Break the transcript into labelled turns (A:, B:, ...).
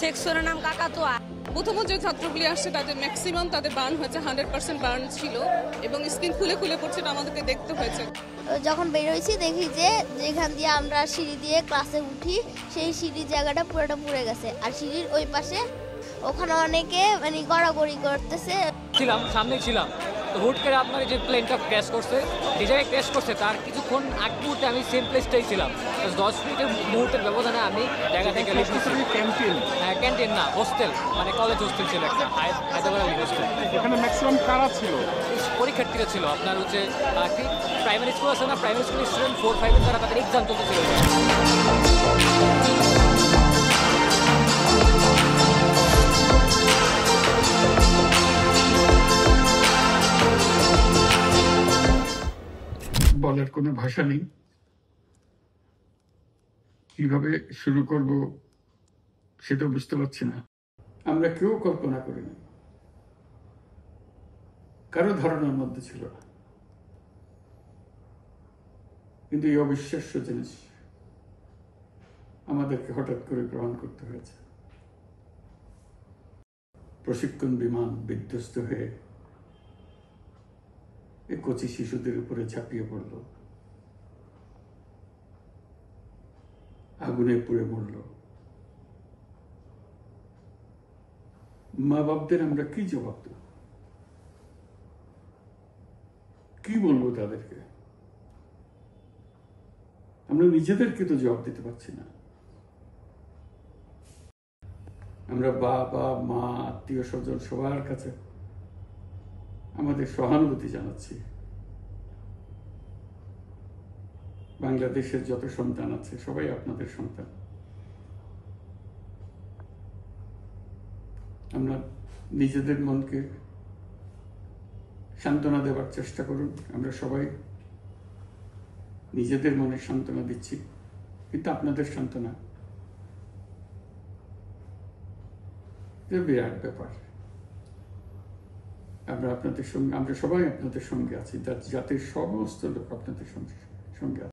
A: সেকশনের নাম কাকাতুয়া।
B: প্রথম যে ছাত্রগুলি আসছে তাদের ম্যাক্সিমাম তাদের বার্ন হয়েছে, 100% বার্ন ছিল এবং স্কিন খুলে খুলে পড়ছে, আমাদেরকে দেখতে হয়েছে।
C: যখন বের হয়েছি দেখি যে যেখান দিয়ে আমরা সিঁড়ি দিয়ে ক্লাসে উঠি সেই সিঁড়ির জায়গাটা পুরোটা পুড়ে গেছে, আর সিঁড়ির ওই পাশে ওখানে অনেকে মানে গড়াগড়ি করতেছে।
D: সামনে ছিলাম তো হুট করে আপনার যে প্লেনটা ক্র্যাশ করছে, যে জায়গায় ক্র্যাশ করছে তার কিছুক্ষণ আগ মুহূর্তে আমি সেম প্লেসটাই ছিলাম। 10 মিনিটের মুহূর্তের ব্যবধানে আমি জায়গা থেকে ক্যান্টিন, হ্যাঁ ক্যান্টিন না হোস্টেল, মানে কলেজ হোস্টেল ছিল একটা, হায়দ্রাবাদ হোস্টেল।
E: এখানে ম্যাক্সিমাম কারা ছিল?
D: পরীক্ষার্থীরা ছিল। আপনার হচ্ছে কি প্রাইমারি স্কুল আছে না, প্রাইমারি স্কুলের স্টুডেন্ট 4-5 তারা তাদের এক্সাম চলতেছিল।
E: বলার কোনো ভাষা নেই, কিভাবে শুরু করব সেটা বুঝতে পারছি না। আমরা কেউ কল্পনা করিনি, কারো ধারণার মধ্যে ছিল না, কিন্তু এই অবিশ্বাস্য জিনিস আমাদেরকে হঠাৎ করে গ্রহণ করতে হয়েছে। প্রশিক্ষণ বিমান বিধ্বস্ত হয়ে এই কচি শিশুদের উপরে ঝাঁপিয়ে পড়ল, আগুনে পুড়ে মরল। মা বাপদের আমরা কি জবাব দেব? কি বলবো তাদেরকে? আমরা নিজেদেরকে তো জবাব দিতে পারছি না। আমরা বাবা মা আত্মীয় স্বজন সবার কাছে আমাদের সহানুভূতি জানাচ্ছি। বাংলাদেশের যত সন্তান আছে সবাই আপনাদের সন্তান। আমরা নিজেদের মনকে সান্ত্বনা দেওয়ার চেষ্টা করুন। আমরা সবাই নিজেদের মনে সান্ত্বনা দিচ্ছি, কিন্তু আপনাদের সান্ত্বনা বিরাট ব্যাপার। আমরা আপনাদের সঙ্গে, আমরা সবাই আপনাদের সঙ্গে আছি, জাতির সমস্ত লোক আপনাদের সঙ্গে আছে।